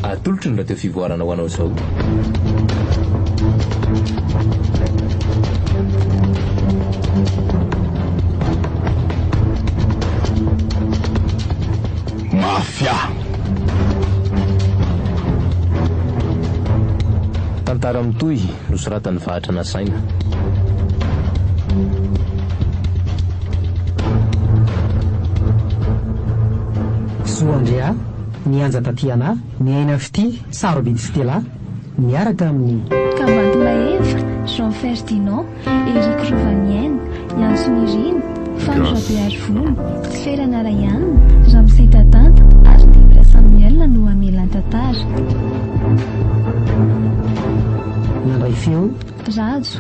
atolotry ny raha teo fivoarana ho anao izao. Mafia. Tantara mitohy nosoratany vahatra nasaina. Soandria nianja tatiana niaina fity Sarobidy Stella miaraka amin'ny Kavandy Maeva, Jean Ferdinand, Éric Rovanienne, Janson Irine, Fanny Rabearvolo, Sfera Narayan, Ramsey Tatanta ary Debra Samuel no amelan-tantara. nandray feo Rajo,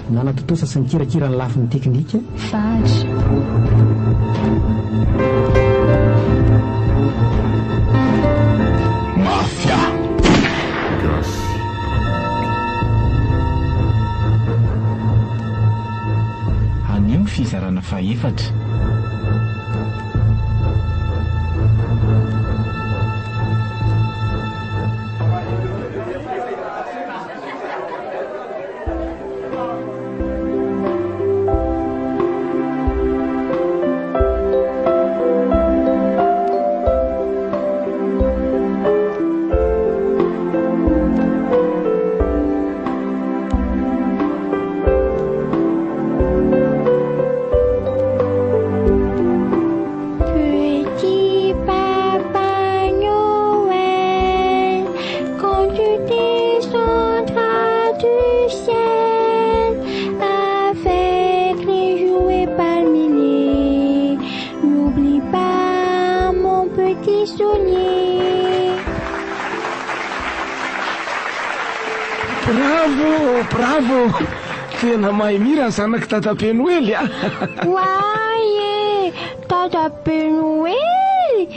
nanatotosa sy nikirakira ny lafin'ny teknika Vary. Mafia. Anio fizarana faefatra. Bravo, tena mahay mira ny zanaka Tata Penoely a. Ouais, Tata Penoely,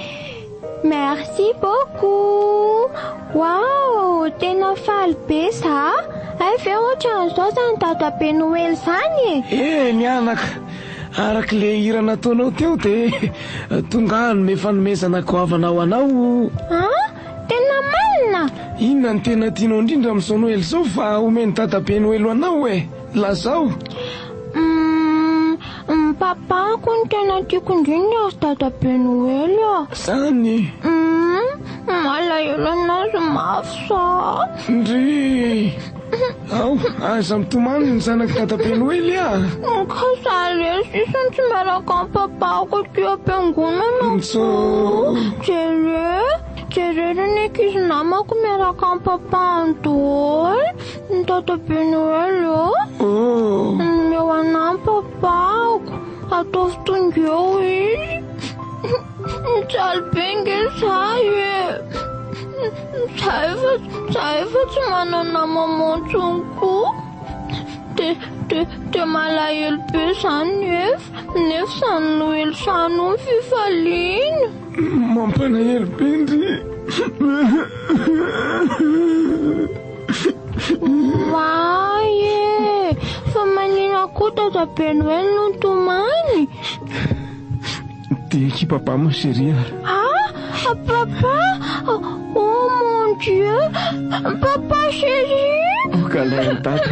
merci beaucoup. Wow, tena faly be sa. Avy ohatran'izao zany Tata Penoely zany e. Mianaka, arak'le hira nataonao teo de tonga hanome fanomezana goavanao anao. Tena marina. Inona ny tena tianao indrindra amin'izao Noely zao fa omeny Tata Penoely anao e? Lazao. Papako ny tena tiako indrindra ry Tata Penoely a. Zany? Malahelo anazy mafy sa. Ndry. Ao, aza mitomany ny zanaka Tata Penoely a. Ka saly sisany tsy miaraka amin'ny papako ty am-piangonana. Jerena ny ankizy namako miaraka amin'ny papa Antoly, ny Tata Penoely o. Eo anahy papako, ataovy tonga eo izy. Mitsaly be ngely zaho e. Zaho efa tsy manana nama amantsony koa. De malahelo be zany nefa sany Noely sano ny fifaliana. Mampalahelo be ndry. Waye, fa manina koa Tata Penoely no tomany. Dia qui papa ma chérie? Papa? Oh mon Dieu, papa chérie. Oh, câlin, tata.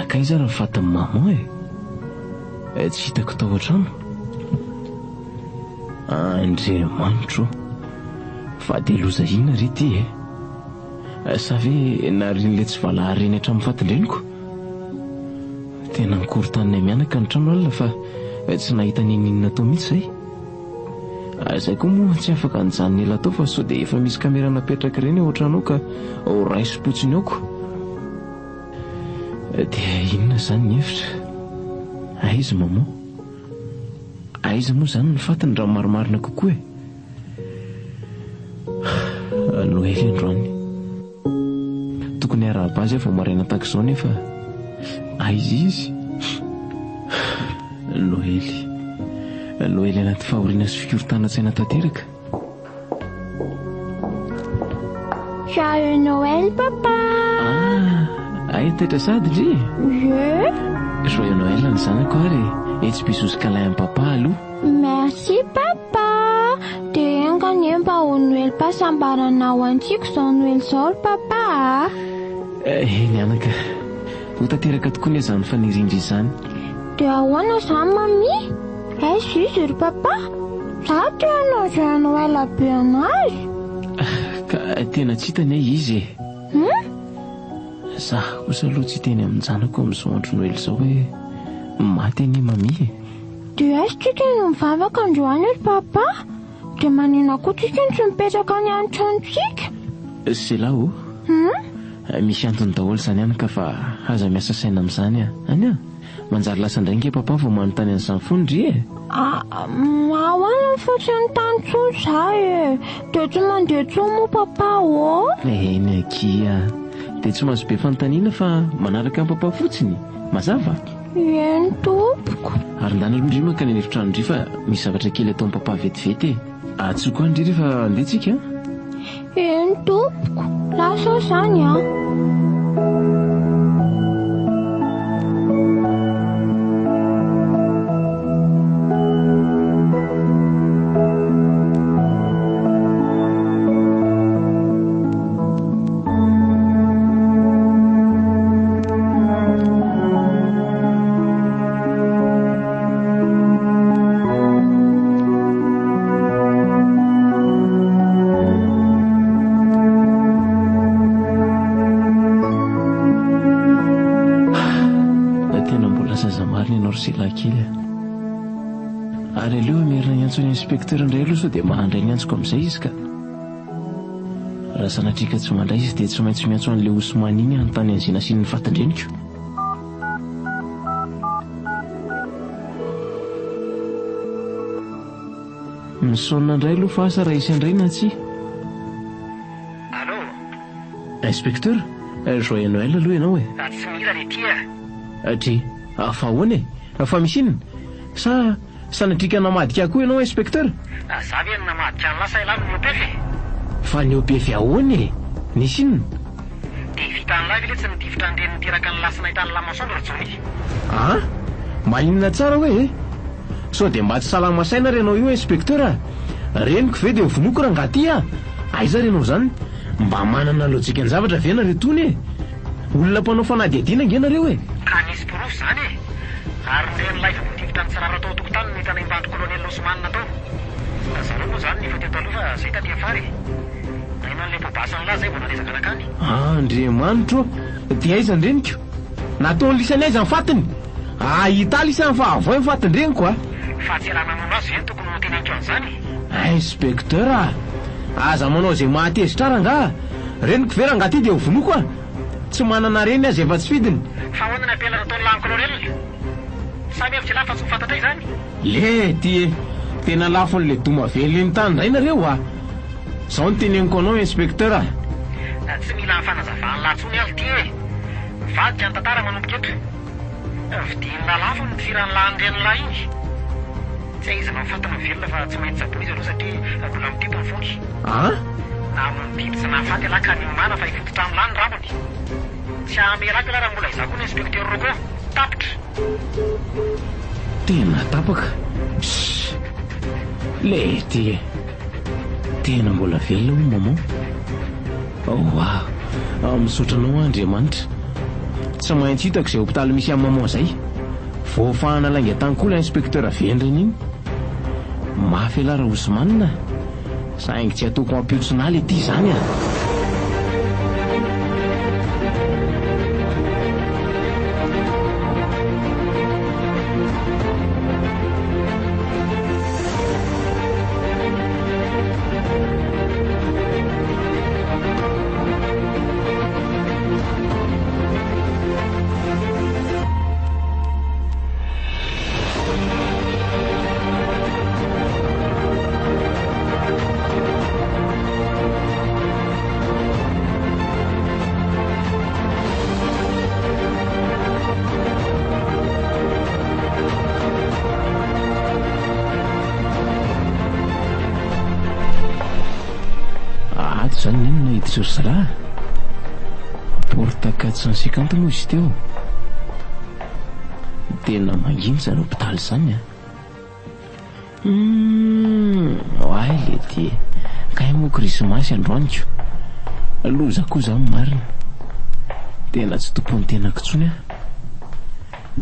Kaiza raha fatin'ny maman tsy hitako tao an-trano. Andriamanitro, fa dia loza ina ry ty sa ve narin'ilay tsy valahary reny hatramin'ny fatindreniko? Tena nikorontanina mianaka ny trano alina fa tsy nahita ninina tao mihitsy izay koa moa tsy afaka nijanona ela tao fa sao dia efa misy kamera napetraka ireny ao an-trano ao ka ao raisim-potsiny aoko. Dia inona izany ny hevitra? Aiza mama? Aiza moa izany ny fatiny raha marimarina kokoa Noely androany. Tokony araha-bazy vao maraina tahaka izao nefa aiza izy? Noely anaty fahoriana sy fikorontanan-tsaina tanteraka. Joyeux Noël, papa. Ay taitra sady dry. Joyeux Noël ny zanako ary. Etsy bisous câlin papa aloha. Merci papa. Dia engany mba ho Noël pahasambarana ho antsika izao Noël izao papa. Eny anaka, ho tanteraka tokoa ny izany fanirindry izany. Dia ahoana izany mami? Aiza izy ry papa? Za te hanao Joyeux Noël be anazy. Ka tena tsy hitany izy Za kosa aloha tsy teny amin'ny zanako amin'izao andro Noël izao hoe maty anie mami. Dia aiza tsika no mivavaka androany ry papa? Dia manina koa tsika ny tsy mipetraka any an-tranontsika. C'est là ho misy antony daholo izany anaka fa aza miasa saina amin'izany any manjary lasa indray nke papa vao manontany an'izany foany ahoana fotsiny tany tsoa za dia tsy mandeha tsoa moa papa eny akia dia tsy mahazo be fanontaniana fa manaraka amin'ny papa fotsiny mazava. Eny tompoko. Ary ndany aloha indry maka ny efitrano indry fa misy zavatra kely atao amin'ny papa vetivety atsoa koa indry rehefa andehitsika. Eny tompoko, lasa izany ary aleo merina ny antso ny inspekteur indray aloha sao dia mahandray ny antsoko amin'izay izy ka raha sanatrika tsy mandray izy dia tsy maintsy miantso an'ilay Ousmane iny anontany an'izay nasiany ny fatandreniko. Misaonina indray aloha fa asa raha isy andray na tsy. Allô inspecteur, Joyeux Noël aloha ianao tsy mila le tia Atri, fa ahoana fa misy inona sa sanatrika namadika koa ianao inspecteur? Za ve namadika ny lasa ilay ny OPF fa ny OPF ahoana nisy inona? Dia vita ny lahy ve tsy nidivitra ndreny niteraka ny lasa nahitany lamasoandro rajony. Maninona tsara hoe sao dia mba tsy salamasaina renao io inspecteur reniko ve dia vonoko raha ngaty aiza renao zany mba manana lojika ny zavatra ve nareo tony olona mpanao fanadihadiana nge nareo ka nisy porofo zany ary ndreny lahy nidivitra ny tsirara tao tokotany ny hitana imbandro kolonely Ousmane tao. Zareo moa zany nifa teto aloha fa zay taty afary na inan'ilay pobasany lahy zay vao nanezaka anakany. Andriamanitro dia aiza ndreniko nataony lisany aiza ny fatiny hita lisany fa avoa ny fatiny reniko fa tsy alana manao azy eny tokony hoteneniko an'izany. Inspecteur aza manao izay mahatezitra ara nga reniko vera ngaty dia hovonoko tsy manana reny azy efa tsy fidiny. Fa ahoana nampialana ataony lany kolonely samy hevitra lafa tsy ho fantatray zany. Le ty tena lafon'le doma vely ny tany indray nareo zao ny teneniko anao inspecteur tsy mila fanazavany latsony aly ty vadika ny tantara manomboka eto vidinina lafo ny tifirany lahandreny lahy iny tsy aiza mafatana velona fa tsy maintsy zapo izy aloha satria mbola mitipy ny fonky na monibiby tsy nahafaty alahy ka niomana fa ifototra amin'ny lany rambony tsy amelaka raha mbola izao koa ny inspecteur roko tapitra tena tapaka le ty tena mbola velona mo mama misotranao Andriamanitra tsy maintsy hitako izay hopitaly misy amin'ny maman zay voafahana lainga tany koa la inspecteur vendreny iny mafy alara Ousmane saingy tsy ataoko ampiotsona le ty zany miditra ry zalahy. Porta 450 moa izy teo. Tena manginy zareo mpitaly zany a. Ay le ty kay moa krismasy androaniko. Loza koa zany marina. Tena tsy tompony tenako intsony a.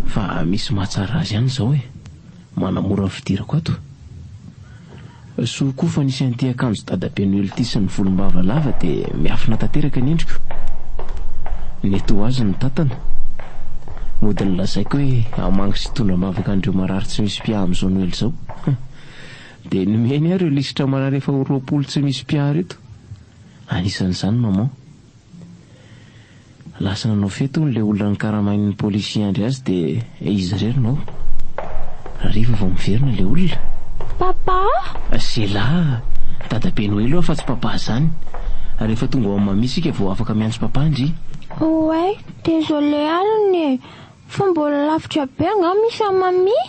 Fa misy mahatsara azy ihany zao manamora fidirako ato. So koa fa nisy an'ity akanjo dadabe Noely ity sy ny volombava lava dia miafina tanteraka ny endriko. Neto azy ny tantana. Mody ny lazaiko hoe hamango sy tondra mavaka andreo marary tsy misy pia amin'izao Noely zao. Dia nomeny ary lisitra marary efa 20 tsy misy pia reto. Anisan'izany maman. Lasa nanao feto n'ilay olona ny karamain'ny polisy andry azy dia izy rerinao. Riva vao miverina ilay olona. Papa? Zela, dadabe Noely fa tsy papa zany. Rehefa tonga ao amin'ny mamia isika vao afaka miantso papa andry. Ouais, désolé aliny. Fa mbola lavitra be nga misy amin'ny mamia.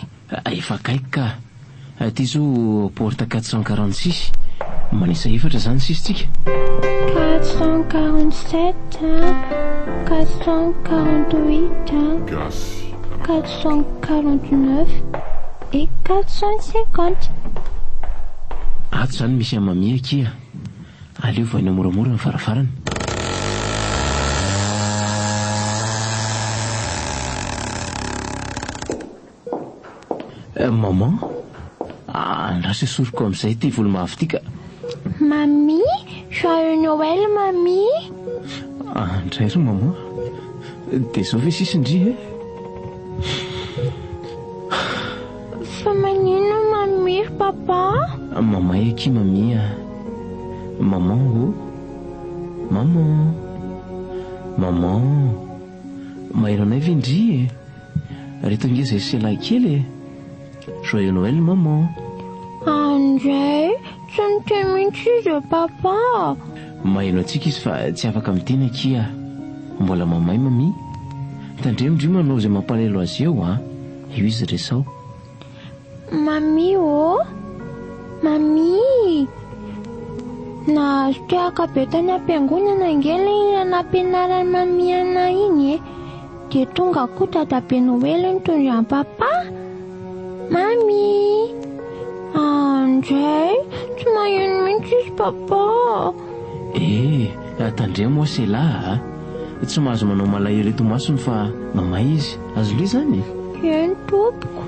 Efa kaiky ka. Ty zao porte 446. Manisa efatra zany sisitsika. 447, 448, 449 et 450. Ato zany misy amin'ny mamia kia. Aleo vaina moramora ny farafarany. Maman, andrasa soroko amin'izay ty volomavo ty ka. Mamie, joyeux Noël mamie. Andray ry maman. Dia zao ve sisindry Fa manino mamie papa? Mamay aky mamia. Maman oh. Maman. Maman. Mairanay vendry reto nge zay selahy kely Joyeux Noël maman. Andray, tsy niteny mihitsy izy papa. Mahaino antsika izy fa tsy afaka miteny akia. Mbola mamay mami. Tandremindry manao izay mampalahelo azy eo io izy resao. Mami oh. Mami. Nahazo tiaka be tany am-piangonana ngely ilana ampianaran'ny mami ana iny dia tonga koa dadabe Noely nitondra an'i papa. Mami. Andray, tsy maheno mihitsy izy papa. Tandremo moa selahy tsy mahazo manao malahelo eto masony fa mamay izy. Azo le zany. Eny tompoko.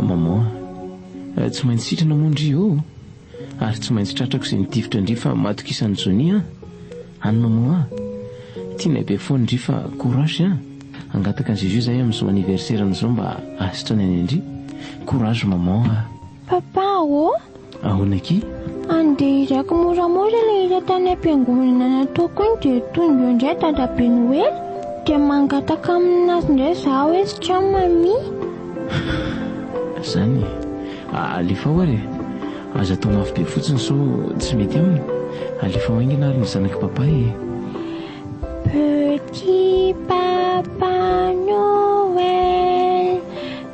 Maman, tsy maintsy sitrana mondry io. Ary tsy maintsy tratrako izay nitifitra ndry fa matokisany Joni anona moa tiana be foana ndry fa courage angataka an'izay izy zahay amin'izao anniversaire an'izao mba asitrana any andry. Courage maman. Papa oh. Ahoana ki? Andeha izako moramora ilay izy tany am-piangonana nataoko iny dia tonga eo indray dadabe Noely dia mangataka aminazy indray zaho hoe sitrano mami. Zany alefa oare aza atao mafy be fotsiny so tsy mety aminy. Alefa oaingina ary ny zanaka papa Petit papa Noël,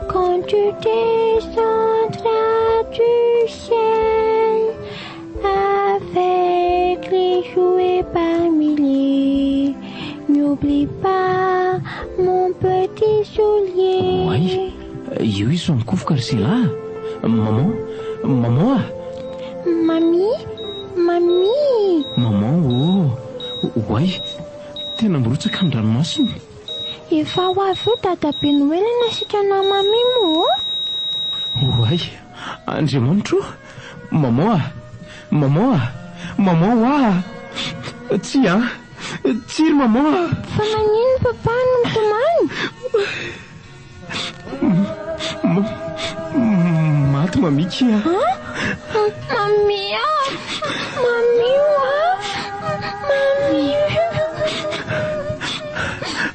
quand tu descendras du ciel avec les jouets par milliers, n'oublie pas mon petit soulier. Wai, io izy so mikofoka ry selahy. Maman, maman. Mami, mami. Maman wai, tena mirotsaka ny ranomasina. Efa ho avy eo dadabe Noely nasitrana mami moa. Wai, Andriamanitro. Maman, maman, maman tsy tsiry maman. Fa manino papa no mitomany? Maty mami kia. Mami mami mami.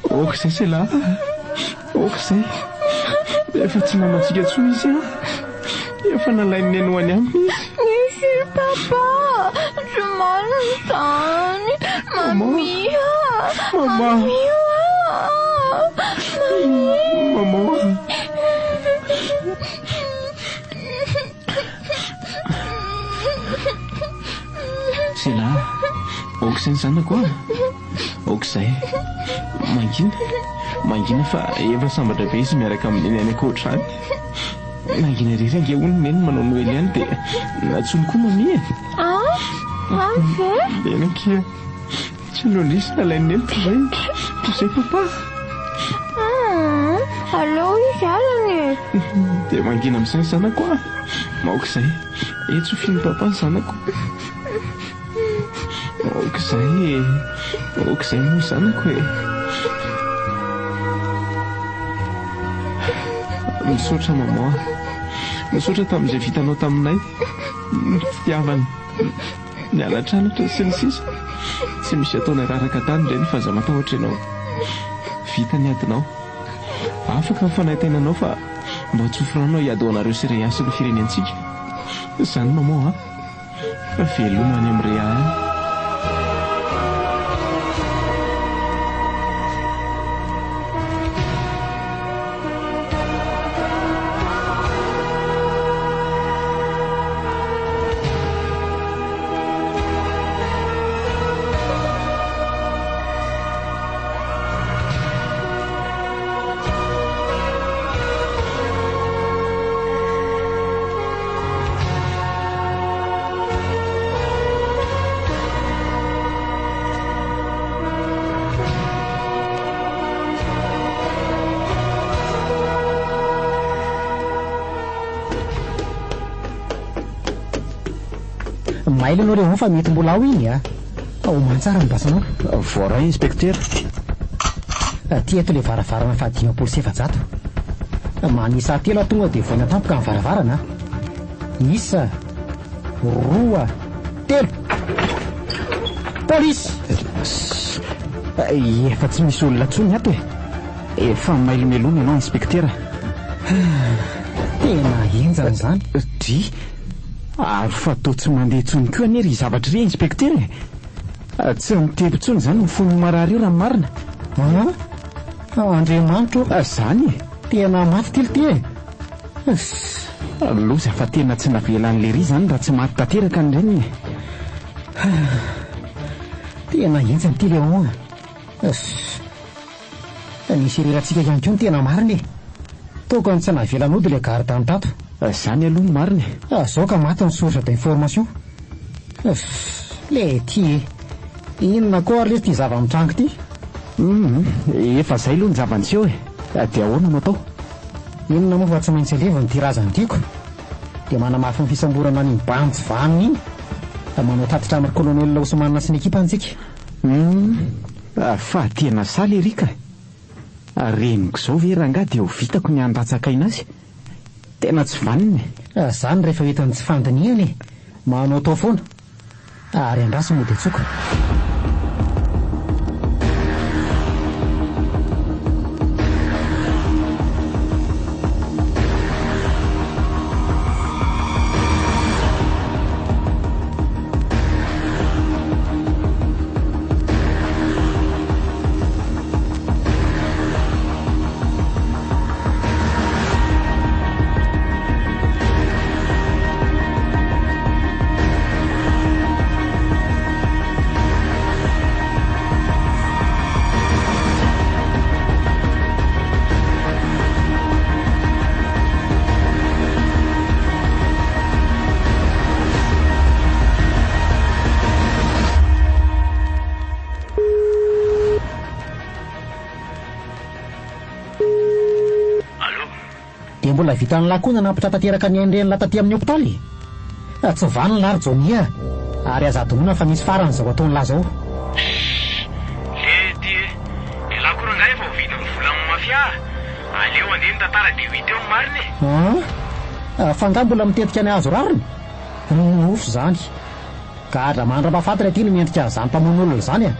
Okizay selahy. Okizay. Efa tsy namantsika tsony izy efa nalainy neny ho any aminy izy. Nisy papa. Somary tany. Mami. Maman. Maman. tsela okizay ny zanako okizay mangina fa efa sambatra be izy miaraka amin'ny any akoatrany mangina rery angeoniny eny manao noely ihany dia natsony koa mamia enake tsy lolisa nalainy elitra zay toizay papa aleo izy alany dia mangina amin'izay ny zanako maokizay etso finy papa ny zanako okizay moa zanako misaotra mama misaotra tamin'izay vitanao taminay fitiavany mialatralatra sy ny sisa tsy misy ataona raraka tany indray ny fahazamatahotra ianao vita ny adinao afaka mifanahitenanao fa mba tsofranao hiady ao anareo seréasy ny firenentsika izany mama fa velomany amin'ny reany maily anao rehefa fa mety mbola ao iny omantsara nybasanao voaray inspecteur ty eto le varavarana fa 500 manisa telo tonga dia voina tampoka ny varavarana isa 2 3 polisy efa tsy misy olona tsony ato efa mailomelona ianao inspecteur tena enjany zany ary fa tao tsy mandeha tsony koa anery zavatra re inspecteur tsy mitebo tsony zany mifono marary io raha marina Andriamanitro zany tena maty tility loza fa tena tsy navelan'le ry zany raha tsy maty tanteraka ny reny tena enjany ty leon nisy rerantsika ihany koa ny tena mariny tokony tsy navelanao dia le garde en tato zany aloha ny mariny zao ka maty ny source d'information le ty inona koa ary le ty zava-mitrango ty efa zay aloha ny zavantseo dia ahoana no atao inona moa fa tsy maintsy aleva ny tirazany tiako dia manamafy ny fisamborana ny banjy vaniny iny manao tatitra amin'ny colonel Ousmane sy ny ekipa antsika fa tena saly erika reniko zao ve rangaha dia ho vitako ny andatsakaina azy tena tsy vaniny zany rehefa hitany tsy fandiniany manao tao foana ary andraso moa dia tsoka mbola vita ny lakona nampitra tanteraka ny endreny lataty amin'ny hôpitaly tsy vaniny lary jonia ary azadonoina fa misy farany zao ataony laza ao le lakona nga efa ho vita ny vola amin'ny mafia aleo andeha ny tantara dia hita eo ny mariny fa nga mbola mitetika ny azo rariny ofo zany ka dra mandra-pahafatatra ty no miendrika zany mpamon'olona zany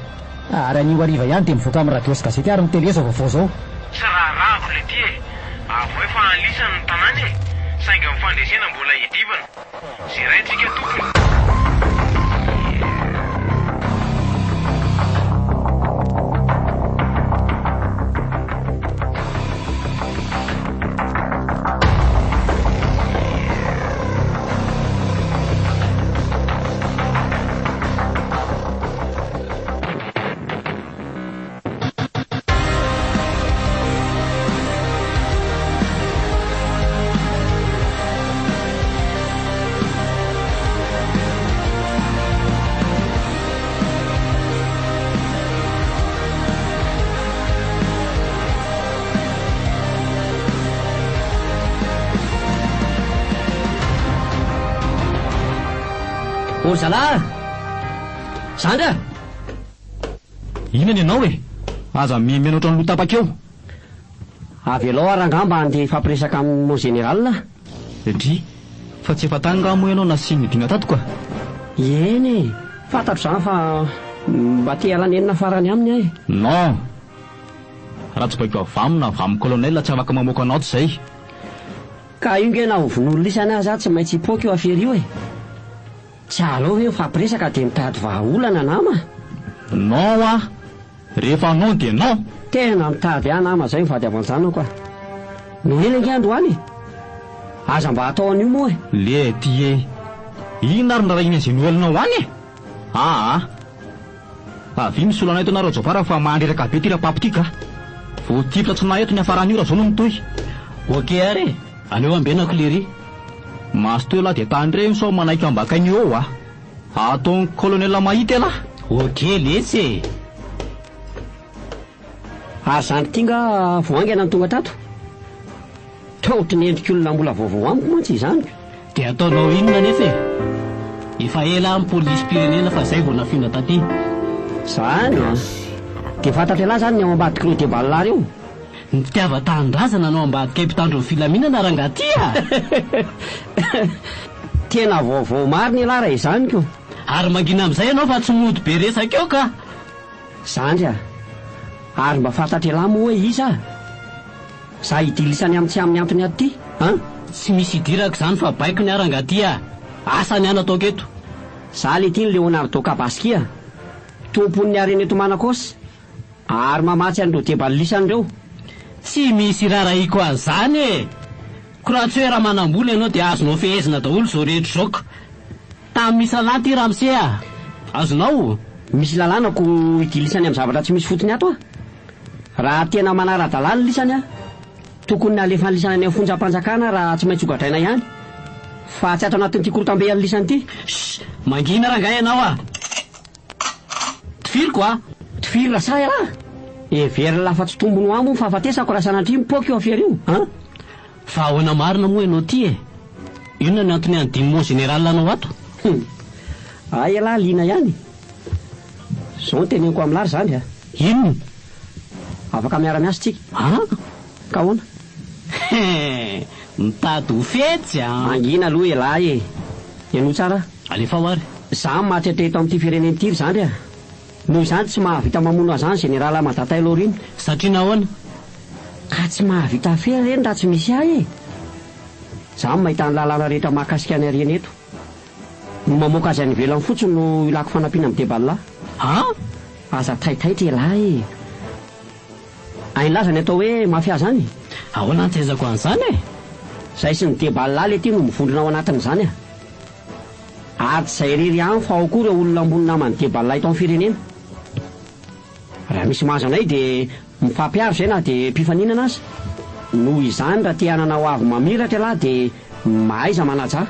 ary anio ariva ihany dia mivoaka amin'ny radio sy gazety ary ny télé zao vaovao zao tsy raharahako le ty avao efa anlisany ny tanàny saingy amin'ny fandresena mbola hidivana zay raintsika tompony Zalahy! Zandra! Inona ianao e? Aza mihamianatra ny lotapakeo. Avy alao arangamba andeha ifampiresaka amin'ny général. Dry, fa tsy efa tany ngamo ianao nasiany dina tato ka. Eny, fantatro zany fa mba te halanenina farany aminy ahy. Non, raha tsy baiko avamina vamin'ny colonel tsy afaka mamoaka anao tsy zay. Ka io nge na ovon'olo lisany azy tsy maintsy hipoaka io afery io e. Tsy alao hoe mifampiresaka dia mitady vahaolana nama. Non a, rehefa non dia non. Tena mitady nama zay mivady avanjanako a. Noely nge androany. Aza mba atao an'io moa e. Le ty e, ino ary nara iny izay noelinao any e? Avy misolana eto nareo jofara fa mandreraka be ty rapapo ty ka. Vao tipla tsy na eto ny afaran'io raha zao no mitoy. Oke ary, aneo ambenako lery. Masto la dia tandre sao manaiky ambakainy eo a. Ataony colonel mahita la. Oke lesy. Zany ty nga voangana ny tonga tato. Totry ny endrik'olona mbola vaovao amiko mantsy izany. Dia ataonao inona nefa e? Efa ela amin'ny polisy pirenena fa zay vao nafiana taty. Zany a. Dia fantatra lahy zany ny ao ambadika ireo deballar io. Ny fitiava-tanindrazana anao ambadika mpitandro ny filaminana raha ngaty a. Tena vaovao marina lara izany ko. Ary mangina amin'izay ianao fa tsy mody be resaka eo ka. Zany a. Ary mba fantatra lahy moa hoe iza. Za idilisany amin'ny tsy amin'ny antony aty. Tsy misy idirako zany fa baiko ny arangaty a. Asa ny anataoko eto. Za le ty ny Leonardo Kabaskia. Tompon'ny areneto Manakosy. Ary mamatsy an'ireo debalisandreo. Tsy misy rarahiko an'izany e. Koraha tsy hoe raha manam-bola ianao dia azonao fehezina daholo zao rehetra zao ka. Tamin'ny misy lalàna ty Ramsey a. Azonao? Misy lalànako idilisany amin'ny zavatra tsy misy fotony ato a. Raha tena manara-dalàna lisany a, tokony ny alefa lisany any fonjam-panjakana raha tsy maintsy hogadraina ihany. Fa tsy ato anatin'ity korotam-be lisany ity. Mangina rangay ianao a. Tifiriko a. Tifiry rasay raha. Every lafa tsy tombony amo fa afatesako raha sanatry mipoaka io afery io. Fa ahoana marina moa ianao ty e. Inona ny antony andiny mo général anao ato? Ay lahy lina ihany. Zao teneniko amin'ny lary zany a. Inona? Afaka miara-miasa tsika. Ka hoana? Mitady ho fetsy a. Mangina aloha elahy e. Iano tsara. Alefa ho ary. Za mahatretrehito amin'ity fireneny ity zany a. Noho izany tsy mahavita mamono azany général Madata Lorine. Satria nahoana? Ka tsy mahavita fery reny raha tsy misy ahy e. Za mahita ny lalàna rehetra mahakasika ny arena eto. No mamoaka azy any ivelany fotsiny no ilako fanampiana amin'ny deballa. Aza taitaitra elahy e. Ainy ny atao hoe mafia zany. Ahoana ny tezako an'izany e? Zay sy ny deballa le ty no mivondrona ao anatin'izany a. Ary tsy zay rery ihany fa ao koa ireo olona ambony namany deballa eto amin'ny firenena. Raha misy mahazo anay dia mifampiaro zay na dia mpifaninana azy. Noho izany raha te hanana ho avy mamiratra lahy dia mahaiza manaja.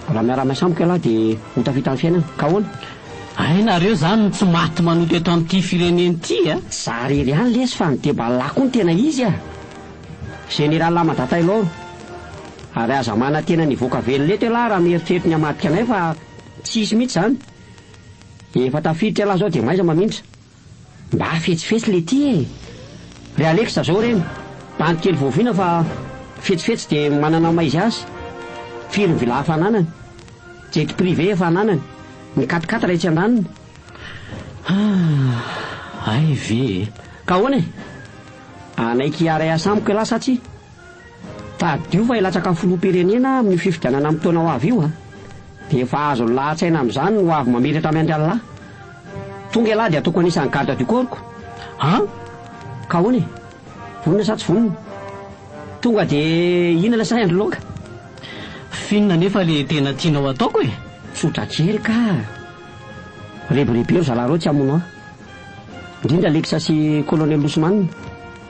Raha miara-miasa amiko lahy dia ho tafita ny fiainana. Ka hoana? Ay nareo zany tsy maty manoto eto amin'ity fireneny ity a. Za rery ihany lesy fa ny deballa koa ny tena izy a. Général Madata Loro. Ary aza mana tena nivoaka velona eto lahy raha mieritrerity ny hamadika anay fa tsisy mihitsy zany. Efa tafiditra lahy zao dia maiza mamindra. Mba fetsifetsy le ty e. Re Alexa zao reny. Bandy kely voaviana fa fetsifetsy dia manana maizy azy. Firy ny vila hafananany. Jet privé hafananany. Ny katikata raha tsy andaniny. Ay ve. Ka hoana e? Anaiky aray asa amiko lahy satria tadio fa ilatsaka ny filoham-pirenena amin'ny fifidianana amin'ny taona ho avy io a. Dia efa azo lahatsaina amin'izany ho avy mamiratra amin'ny andrialahy. Tonga lahy dia ataoko anisan'ny garde du corps-ko. Ka hoana e? Vonina sa tsy vonina? Tonga dia ina lasay andro loka. Finina nefa le tena tianao ataoko e. Tsotra kely ka. Reboribe zalahy tsy hamono aho. Indrindra Alexa sy colonel Ousmane.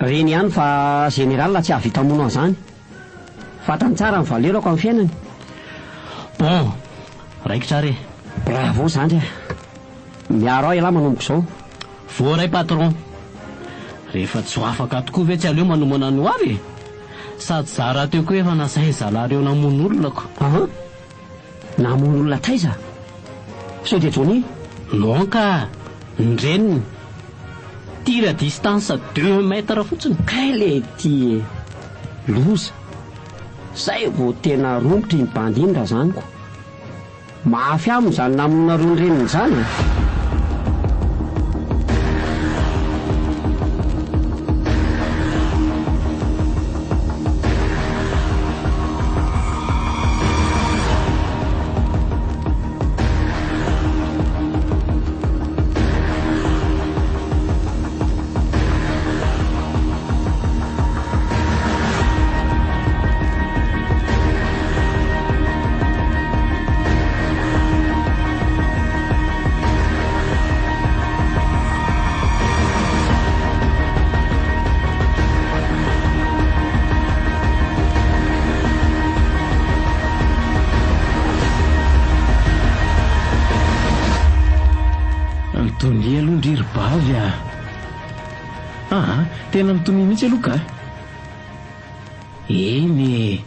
Reny ihany fa général tsy havita hamono an'izany. Fatany tsara ny valerako amin'ny fiainany. Bon, raiko tsara e. Bravo zany. Miaro ahy lahy manomboka izao. Voaray patron. Rehefa tsy ho afaka tokoa ve tsy aleo manomana ny ho avy. Sady za raha teo koa efa nasay zalareo namono olonako. Namono olona taiza? sao dia Johnny? Non ka ndreniny tira distance 2 mètres fotsiny. Kay le ty loza zay vao tena romotra ny bandy iny raha zaniko. Mafy aminy zany namona roa nyreniny zany. Tony aloha ndry ribavy tena mitony mihitsy aloha ka. Eny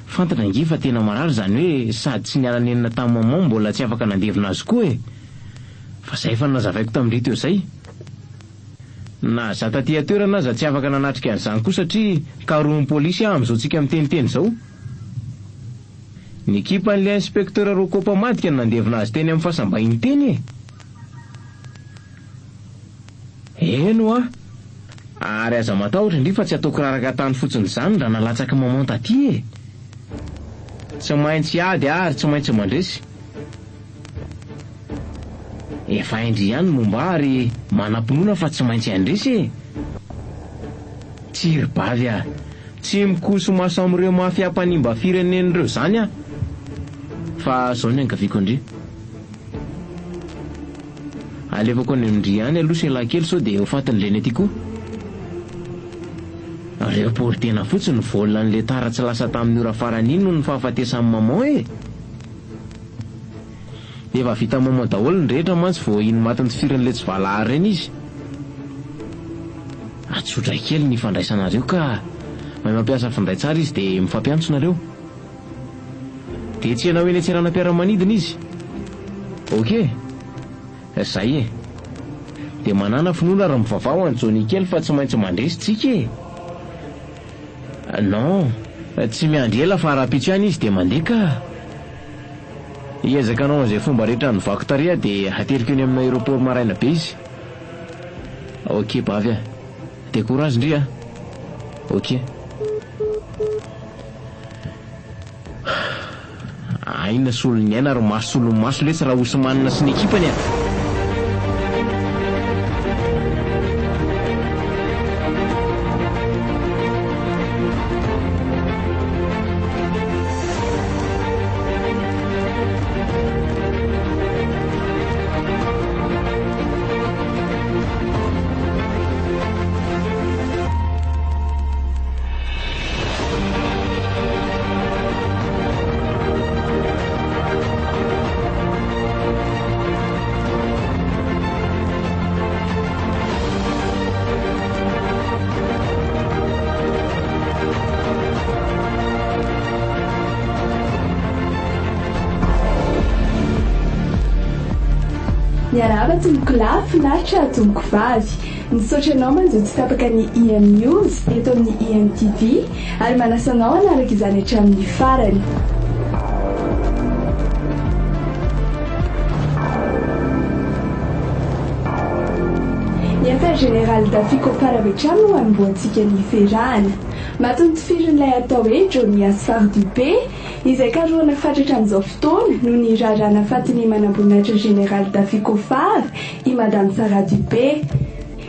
fantana nge fa tena marary zany hoe sady tsy niala-nenina tamin'ny maman mbola tsy afaka nandevina azy koa fa zay fa nazavaiko tamin'indry teo zay. Na za taty atoerana aza tsy afaka nanatrika an'izany koa satria karoan'ny polisy amin'izao tsika miteniteny zao. Ny ekipan'le inspecteur Rocco Pamadika no nandevina azy teny amin'ny fasambahiny teny eno ary aza matahotra indri fa tsy ataoko raraka tany fotsiny zany raha nalatsaka maman taty tsy maintsy ady ary tsy maintsy mandresy. Efa indry ihany momba ary manam-pinoana fa tsy maintsy andresy tsy ribavy tsy mikoso maso amin'ireo mafiampanimba firenen'ireo zany fa zao ny ankaviako indri alevako any amindry any aloha sy lahy kely sao dia ho fatin'ireny aty koa. Repory tena fotsiny volona n'le tara tsy lasa tamin'ny ora farany iny no ny fahafatesan'ny maman efa vita maman daholo ny rehetra mantsy vao iny matiny firin'le tsy valahary reny izy. Atsotra kely ny fandraisanareo ka mahay mampiasa finday tsara izy dia mifampiantsonareo dia tsy ianao eny antserana mpiara-manidina izy. Ok zay dia manana finoana raha mivavao any Johnny kely fa tsy maintsy mandresy tsika non tsy miandry ela fa raha-pitso ihany izy dia mandeha ka hiezaka anao an'izay fomba rehetra ny vako taria dia ateriko eny amin'ny aéroport maraina be izy. Ok bavy dia courage indri ok. Aina solony aina ro maso solony maso letsy raha osy manina sy ny ekipany Niarava tomboko lahy finaritra tomboko vavy. Nisaotra anao manjo tsy tapaka ny EM News eto amin'ny EM TV ary manasa anao hanaraka izany hatramin'ny farany. Ny affaire générale d'Africopar avy hatrany no hanomboantsika ny ferahana. Matonto firin'ilay atao hoe Johnny Asfar Dupé izay karoana fatratra amin'izao fotoana no ny rarana fatiny manamboninahitra général d'Africopar i Madame Sarah Dupé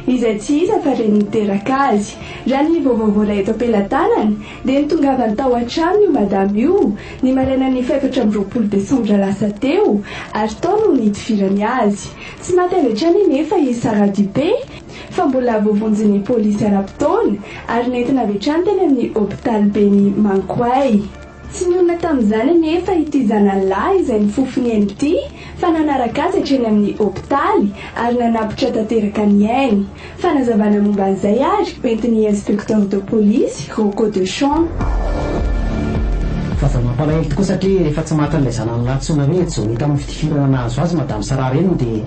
izay tsy iza fa reny niteraka azy. Raha ny vaovaovola eto am-pelantanany dia nitongavany tao an-trano io madame io ny maraina ny 24 Desambra lasa teo ary tao no nitifirany azy. Tsy maty avy hatrany nefa i Sarah Dupé fa mbola voavonjin'ny polisy ara-potoana ary nentina avy hatrany teny amin'ny hôpital Beny Mankway. Tsy niona tamin'izany nefa ity zanalahy izay nifofony eny ity fa nanaraka azy hatreny amin'ny hôpitaly ary nanapitra tanteraka ny ainy. Fanazavana momba an'izay ary entin'ny inspecteur de police Rocco de Champ. fa za mampalahelo tokoa satria rehefa tsy matin'ilay zanany latsoina hoe jonita amin'ny fitifirana azo azy madame Sara reny dia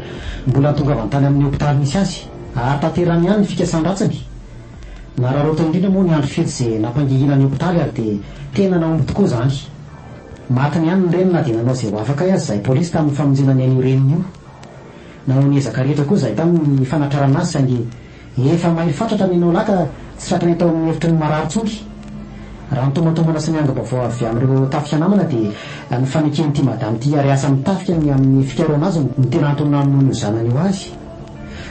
mbola tonga avy antany amin'ny hôpitaly misy azy ary tanterany ihany ny fikasan-dratsany. Nararotony indrindra moa ny andro fety izay nampangihina ny hôpitaly ary dia tena naomby tokoa izany. Matiny ihany ny reniny na dia nanao izay ho afaka azy zahay polisy tamin'ny famonjena ny an'io reniny io. Nanao ny ezaka rehetra koa zahay tamin'ny fanatrarana azy saingy efa mahery fatratra ny anao laka tsy tratrany atao amin'ny hevitry ny marary tsongy. Raha nitomatomana sy niangam-baovao avy amin'ireo tafika namana dia ny fanekeny ity madamy ity ary asa mitafika ny amin'ny fikaroana azy ny tena antony namono zanany eo azy.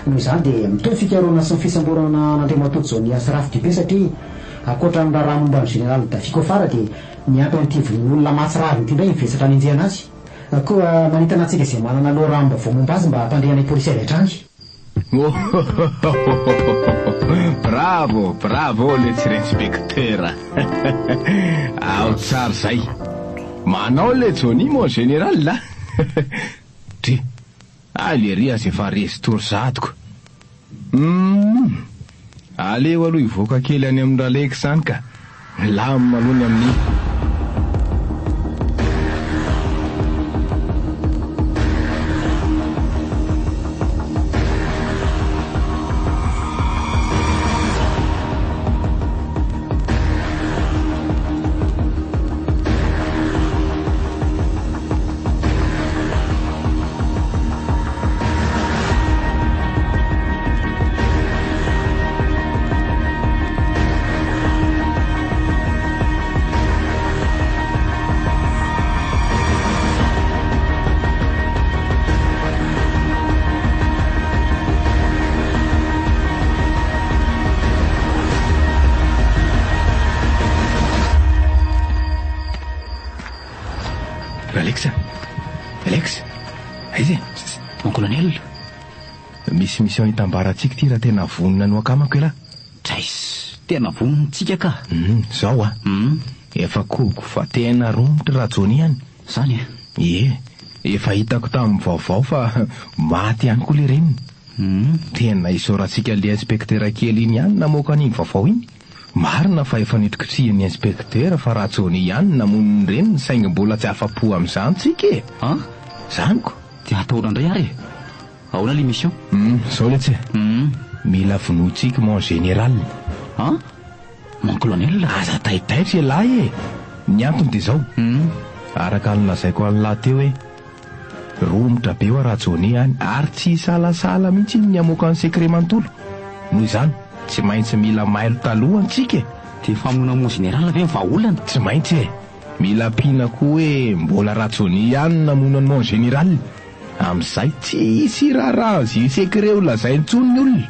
Noho izany dia mitovy fikaroana sy ny fisamborana n'Andriamatoto Jonias Rafy Dupé satria ankoatra ny raharaha momba ny général Dafico Fara dia miampy amin'ity volon'olona matsiraviny ity indray mivesatra ny enjehana azy. Koa manitana antsika izay manana aloha raha mba momba azy mba hampandrehana polisia avy hatrany. Bravo, bravo le tsirinspekteur. Ao tsara zay. Manao le Johnny mon général la. Tri. Aleria zay fa resy torzadiko. Aleo aloha ivoaka kely any amin'ny raleky zany ka. Lamina aloha ny amin'ny Alex, aiza mon colonel, misy mission hitambarantsika ty raha tena vonona no akamako ela. Trais, tena vonontsika ka. Zao efa koko fa tena romotra raha Jony ihany. Zany efa hitako tamin'ny vaovao fa maty ihany koa le reniny. Tena isaorantsika le inspekteur kely iny ihany namoaka an'iny vaovao iny. Marina fa efa nitrikitryhan'ny inspekteur fa raha Jony ihany namono ny reniny saingy mbola tsy afa-po amin'izany tsika e. Zaniko dia ataona indray ary. Ahoana le mission? Zao le tsy mila vonoantsika mon général. Mon colonel, aza taitaitra lahy e. Ny antony dia zao, araka ny lazaiko an'lahy teo hoe romotra be ho raha Jony ihany ary tsy salasala mihitsy ny amoaka ny secret manontolo. Noho izany tsy maintsy mila mailo taloha antsika. Dia famonoana mon général ve vahaolana? Tsy maintsy e. Mila pina koa hoe mbola raha Jony ihany namono ny mon général. Amin'izay tsisy raharaha zy secret ho lazainy intsony ny olona.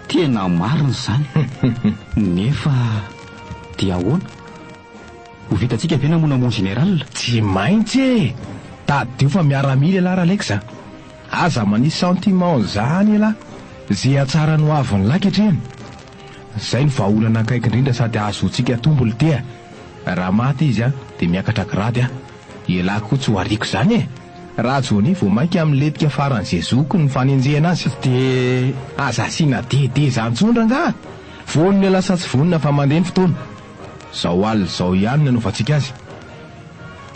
Tena marina izany. Nefa dia ahoana? Ho vitantsika ve namono mon général? Tsy maintsy e. Tadio fa miaramila ela Alexa. Aza manisy sentiment zany ela zay atsara no avy ny laketreny. Zay ny vahaolana akaiky indrindra sady ahazoantsika tombolo tia. Raha maty izy dia miakatra grady ela koa tsy ho ariko izany e. Raha Jony vao mainka amin'ny letika faran'izay zoko ny fanenjehana azy dia aza asiana dede zany tsondra nga. Vonony ela sa tsy vonona fa mandeha ny fotoana. Zao alina zao ihany no nanaovantsika azy.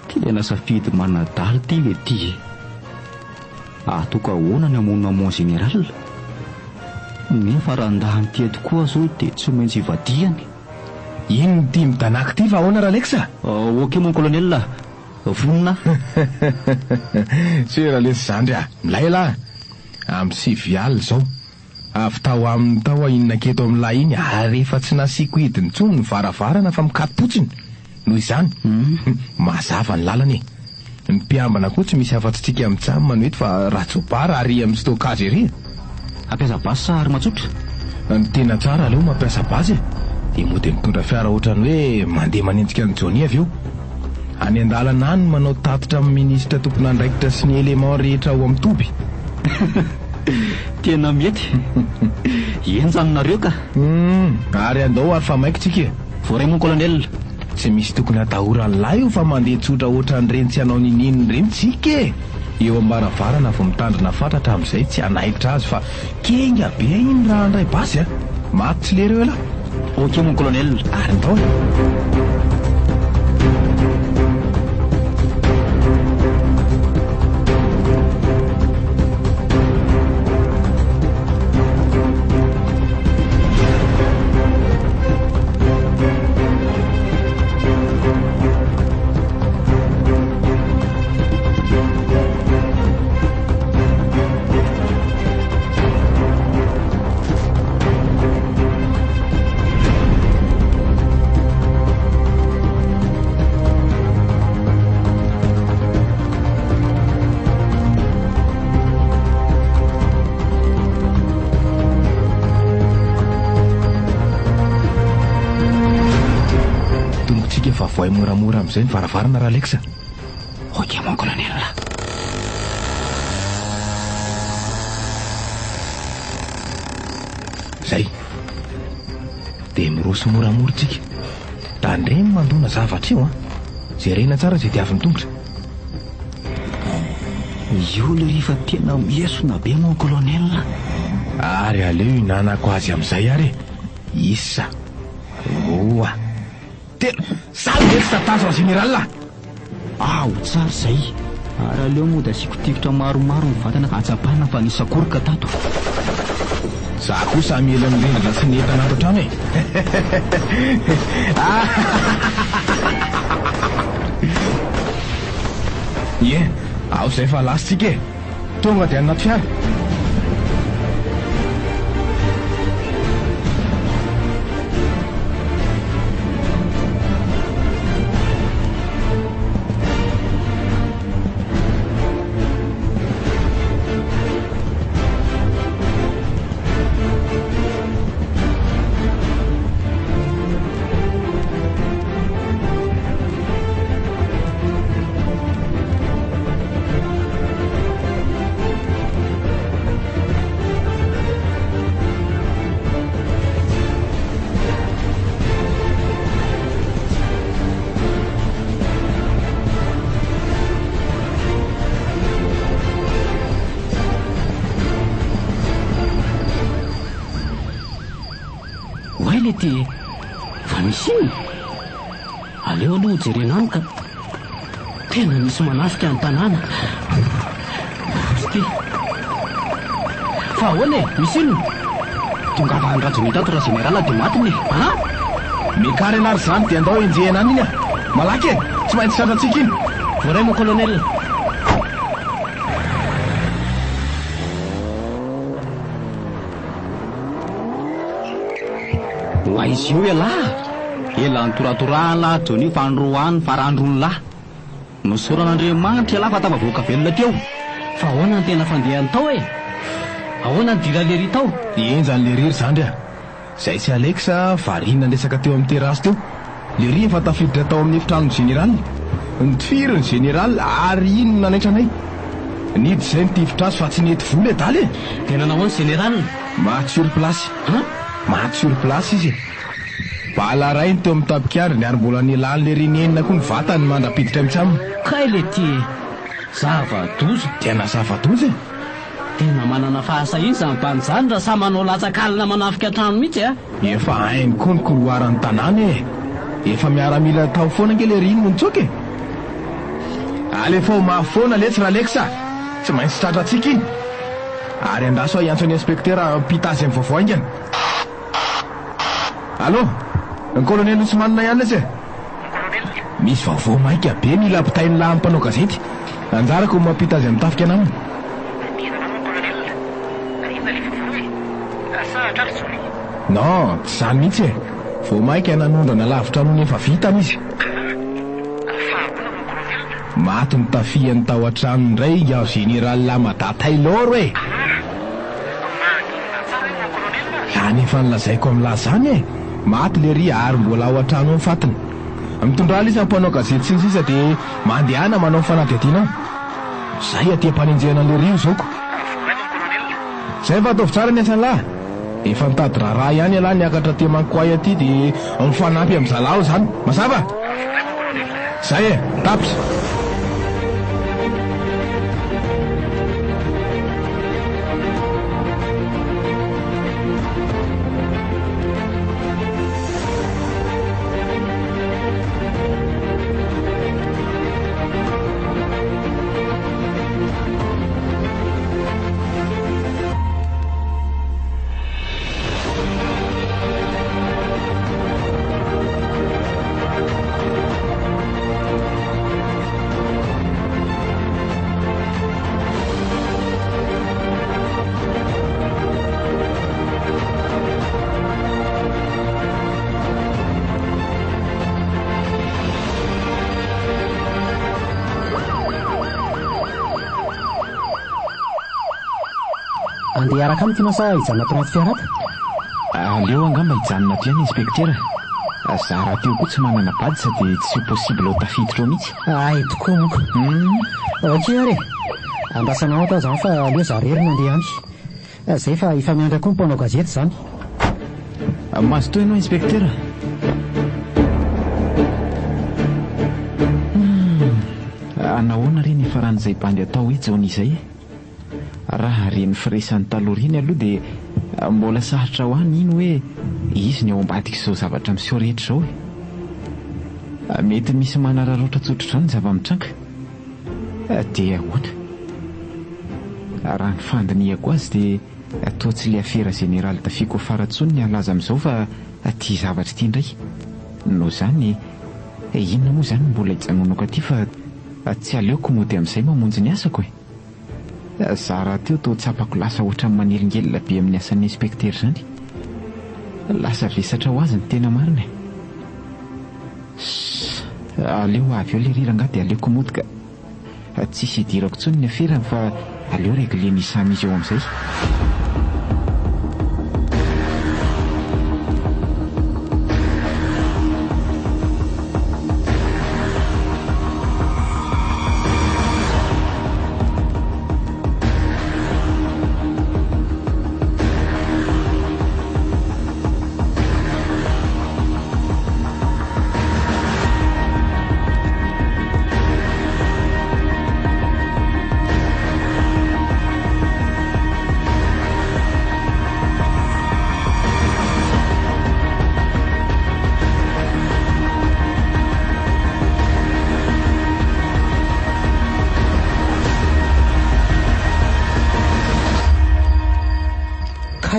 Tena safidy manadaly ty le ty. Atoka ahoana ny amonona mon général? Nefa raha andahany tia tokoa zao dia tsy maintsy ivadiany. Ino ny tia midanaky ty fa ahoana raha Alexa? Ok mon colonel, vonona. Tsy raha lesy zandry milay lahy. Amin'ny 7 alina zao. Avy tao amin'ny tao inona keto amin'ny lahy iny ary efa tsy nasiako hidiny intsony ny varavarana fa mikatopotsiny. Noho izany mazava ny lalana e. Ny mpiambana koa tsy misy afa-tsitsika mitsamina manoety fa ratsopara ary amin'ny stockage ery. Ampiasa basy sa ary matsotra? Ny tena tsara aleo mampiasa basy. Dia moa dia mitondra fiara ohatrany hoe mandeha manenjika ny Jony avy eo. Any an-dalana any manao tatitra amin'ny minisitra tompon'andraikitra sy ny élément rehetra ao amin'ny toby. Tena mety. Enjanonareo ka. Ary andao ary fa maikitsika. Voray mon colonel. Tsy misy tokony atahoran'ny lahy io fa mandeha tsotra ohatran'ireny tsy hanao nininy ireny tsika e. Eo ambaravarana vao mitandrina fatratra amin'izay tsy hanaikitra azy fa kenga be iny raha andray basy maty tsy lereo ela. Ok mon colonel. Ary ndao tombotsika fa voay moramora amin'izay ny varavarana raha Alexa. Ok mon colonel. Zay dia miroso moramoritsika da ndreny mandona zavatra io jerena tsara izay diavin'ny tongotra. Io le rehefa tena miesona be mon colonel. Ary aleo hinanako azy amin'izay ary isa oa telo samy mety tatazo a général. Ao tsara zay. Ary aleo moa da asiako tivitra maromaro ny vatana atsapana fa nisakoroka tato. Za kosa miela mirindrina sy ny entana ato an-trano e. Ao izay fa lasitsika e. Tonga dia anaty fiara. Ty fa misy iny aleo aloha jerena any ka tena misy manafika ny tanàna ty fa ahoana e misy ino tonga vanyrajony tato raha général dia matiny mikary anary zany dia andao enjehana any iny a malaky e tsy maintsy satratsika iny voray mon colonel. Wa izy io elahy ela nytoratorahany lahy jony fandroany farandrony lahy nosoran'Andriamanitra elahy fa tafavoaka velona teo. Fa ahoana ny tena fandehany tao e? Ahoana ny dira lery tao? Enjany lery zandry a. Zay sy Alexa variana resaka teo amin'ny terasy teo. Lery efa tafiditra tao amin'ny efitrano général. Nitifiriny général ary ino nanaitra anay. Nidy zay nitifitra azy fa tsy nety vola e daly e. Tena nahoana général? Maty sur place. Maty sur place izy. Bala rainy teo amin'ny tapikandry ny ary mbola nilany lery nenina koa ny vatany mandrapiditra amitsamo. Kay le ty zava-dozo. Tena zava-dozo e. Tena manana fahasahiny zany mpanjany raha sa manao latsakalina manafika trano mihitsy a. Efa hainy koa ny koroaran'ny tanàna e. Efa miaramila tao foana nke lery iny montsoka e. Alefa mafoana letsy raha Alexa. Tsy maintsy tratratsika iny. Ary andraso iantso ny inspektera pitazy amin'ny vaovao aingana. Allô, ny colonel Ousmane ihany lesy e. Misy vaovao maika be mila ampitainy lahy mpanao gazety. Anjarako mampita azy amin'ny tafika anaminy. Non, tsy zany mihitsy e. Vao maika nanondrana lavitra noho ny efa vitany izy. Maty ny tafiany tao an-trano indray ao général Lamada Taylor e. Any efa nilazaiko amin'lahy zany e. Maty lery ary mbola ao an-trano amin'ny fatiny. Mitondraly izy ampanao gazety sy ny sisa dia mandehana manao fanadihadiana. Zay aty ampanenjehana lery io zaoko. Zay fa ataovy tsara ny asany lahy. Efa nitady raharaha ihany alahy niakatra ty mankoay aty dia mifanampy amin'ny zalaho zany. Mazava? Zay e, tapitra. Andeha araka aminy ty masa hijanona tao anaty fiara ato. Aleo angamba hijanona ty any inspektera. Za raha teo koa tsy manana bady sady tsy possible ho tafiditra ao mihitsy. Ay tokoa moko. Okey are andasanao atao zany fa aleo za rery mandeha any zay fa efa miandra koa mimpanao gazety zany. Mazo toa ianao inspecteur. Anahoana reny faran'izay bandy atao hoe Johnny izay? Raha reny firesan'ny taloha reny aloha dia mbola sarotra ho any iny hoe izy ny ao ambadika izao zavatra miseho rehetra izao e. Mety misy manararaotra tsotra izany zava-mitranka dia ahoana? Raha ny fandinihako azy dia toa tsy ilay afera général Dafico Farantsony ny halaza amin'izao fa tia zavatra ity indray. Noho izany inona moa izany mbola hijanonako aty fa tsy aleoko mody amin'izay mamonjy ny asako e. Za raha teo toa tsapako lasa ohatran'ny manelingelina be amin'ny asan'ny inspecteur izany. Lasa vesatra ho azy ny tena marina. Aleo avy eo ilay riranga dia aleoko mody ka tsisy hidirako intsony ny aferany fa aleo réglé ny samy izy eo amin'izay.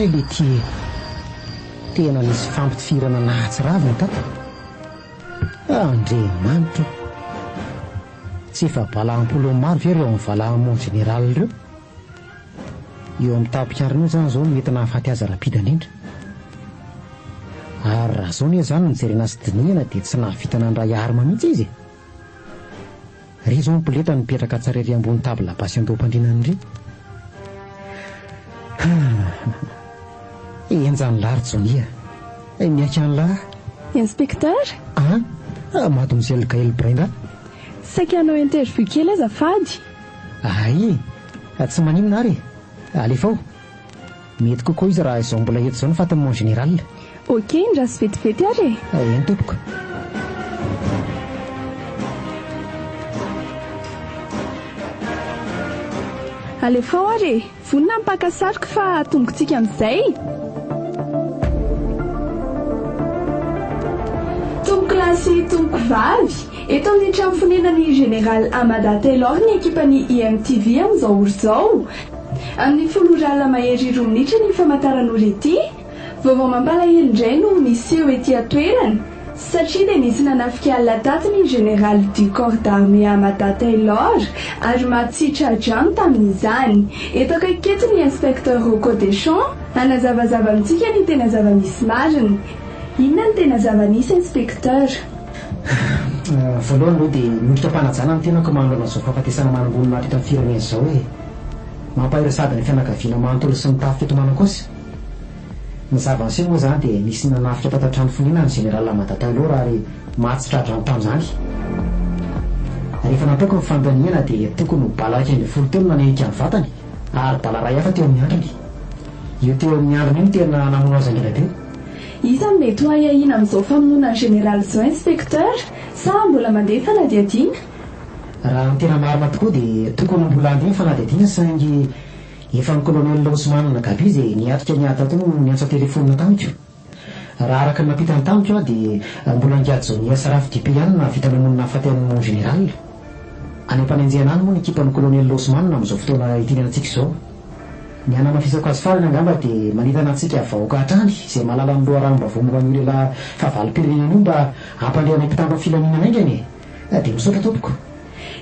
Le ty tena nisy fampitifirana nahatsiravina tato. Andriamanitra tsy efa balahampolo maro ve ireo amin'ny valahamon général ireo eo amin'ny tapikarina io zany zao mety nahafaty azy rapida indrindra. Ary raha zao ne zany nijerena sy dinihana dia tsy nahavitana ndray arma mihitsy izy. Ry zao mipoleta nipetraka tsara ery ambony tabla basy andoam-pandrinany ry. Enjany laritra Jonia miaka an'lahy inspecteur. Mademoiselle Brenda saika hanao interview kely azafady. Ay tsy maninona ary alefao mety kokoa izy raha izao mbola eto izao ny fatiny mon général. Okey ndrasy vetivety ary eny tompoko. alefao ary vonina mpakasariko fa tongotsika amin'izay. Tompoklasy tompoko vavy eto amin'ny trano fonenany général Amada Taylor ny ekipany IMTV amin'izao oro izao. Amin'ny folorala mahery 2 minitra ny famantaran'ora ety. Vaovao mampalahelo indray no niseho ety atoerana satria dia nisy nanafika alina taty ny général du corps d'armée Amada Taylor ary matsitra drano tamin'izany. Eto akaiketo ny inspecteur Rocco Deschamps hanazavazava amintsika ny tena zava-misy marina. Inona ny tena zava-misy inspecteur? Voalohany aloha dia miditra mpanajana ny tenako manoloana izao fahafatesana manambony maro eto amin'ny firenena izao hoe mampahiry sady ny fianakaviana manontolo sy mitafy fitomanako kosa. Ny zava-miseho moa izany dia nisy nanafika tato an-trano fonenana ny général Amada Taylor ary matsitra drano tamin'izany. Rehefa nataoko ny fandaniana dia tokony ho bala 50 teo no nanerika ny vatany ary bala ray hafa teo amin'ny androny. Io teo amin'ny androny iny tena namono azy angela teo. Iza mety ho ahahina amin'izao famonoana ny général zao inspecteur sa mbola mandeha fanadihadiana? Raha ny tena marina tokoa dia tokony mbola andeha fanadihadiana saingy efa ny colonel Laosman nagaby izy niatrika niata tao ny antso telefonina tamiko. Raha araka ny napita ny tamiko dia mbola ngiady Jonia sy Rafy Dipe ihany na vita namonina afaty amin'ny mon général. Any ampanenjehana any moa ny ekipan'ny colonel Laosman amin'izao fotoana itinerantsika izao. Ny anamafisako azy farany angamba dia manitana antsika vahoaka hatrany izay malala amin'ny loharano-bavao moran'io lehilahy fahavalo-pirenena io mba hampandehana mpitandro filaminana aingany dia misaotra tompoko.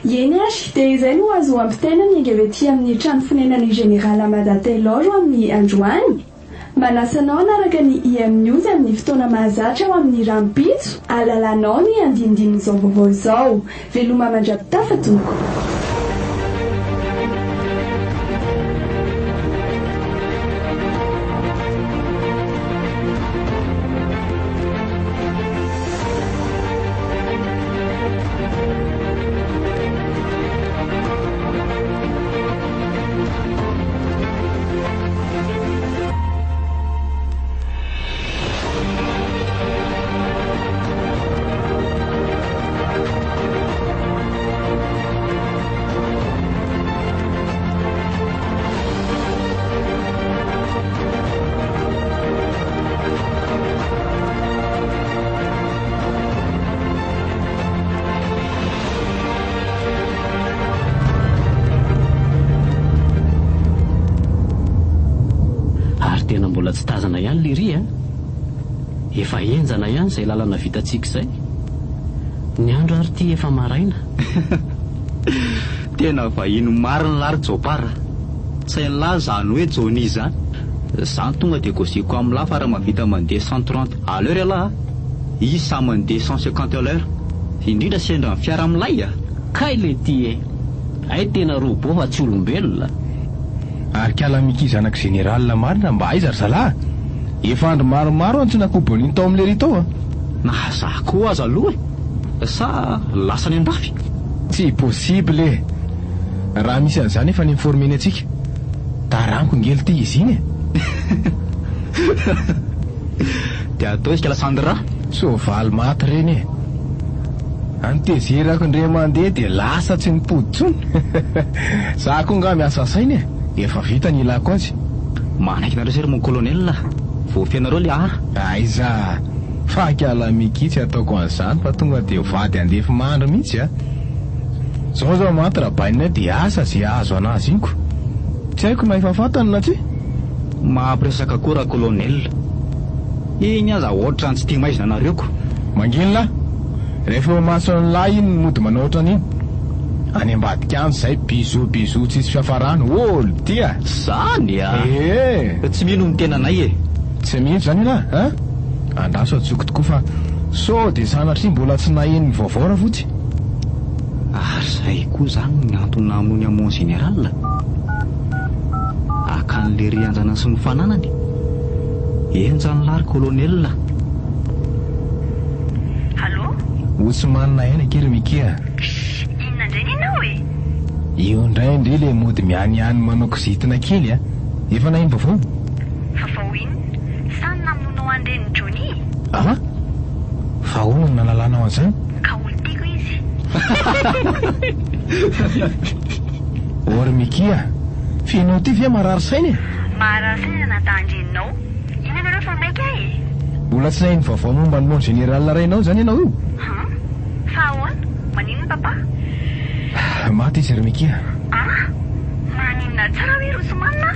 Eny ary dia izay no azo ampitaina ny angavety amin'ny trano fonenany général Amada Taylor amin'ny androany. Manasanao anaraka ny IM News amin'ny fotoana mahazatra ho amin'ny rampitso alalanao ny andinindin'izao vaovao izao. Veloma mandrapitafa tompoko. mbola tsy tazana ihany le ry a, efa enjana ihany izay lalana vitantsika izay. Ny andro ary ty efa maraina. Tena vahino marina lary jopara, tsy hain'lahy zany hoe Johnny zany. Zany tonga dia gosiko amin'ny lafa raha mavita mandeha 130 à l'heure lahy, izy sa mandeha 150 à l'heure, indrindra sendra amin'ny fiara milay a. Kay le ty e, ay tena robot fa tsy olombelona. Ary kalamiki zanak' général marina mba aiza ry zalahy, efa andro maromaro antso nakobon'iny tao amin'le ry tao a. Na za koa aza aloha e, sa lasany an-dafy. Tsy possible e, raha misy an'izany efa niinformeny antsika. Taranko ngely ty izy iny e. Dia atao izy kalasandra soavaly maty reny e, antezerako indray mandeha dia lasa tsy nipoditsony. Za koa nga miasa sainy e, efa vita ny ilako azy. Manaiky nareo sery mon colonel, voafianareo le ara. Aiza, fahakialamiki tsy ataoko an'izany fa tonga dia vady andefy mandro mihitsy a. Zao zao maty raha bainina dia asa zay azo anazy inko. Tsy haiko na efa fantany na tsy. Mampiresaka koa raha colonel, iny aza ohatra ny tsy tia maizina anareoko. Manginona, rehefa maso ny lahy iny mody manao ohatran'iny. Any ambadika any izay bizo tsisy fiafarano. Olo tia zany a. Tsy mino ny tenanay e. Tsy mino zany lahy a. Andraso atsoko tokoa fa so dia sanatria mbola tsy naheno ny vaovao raha fotsy. Ary zay koa zany ny antony namono amon général, akan'le ry anjanany sy ny fananany. Enjany lary colonel. Allô? Otsy manina ihany akery mikia. Inona indray ny ianao e? Io indray indray le mody mianiany manao kizitina kely a. Efa nahino vaovao? Vaovao ino? Sany namonao andreny Johnny? Ah? Fa hono no nanalanao an'izany? Ka olo tiako izy. Ory mikia, fianao ty via marary sainy e? Marary saina natandreninao. Ina ianareo fa maika e? Mbola tsy nahino vaovao momba ny mon général rainao zany ianao io? Fa ahoana? Maninona papa? Maty izy ry mikia. Maninona tsara hoe rosomanina?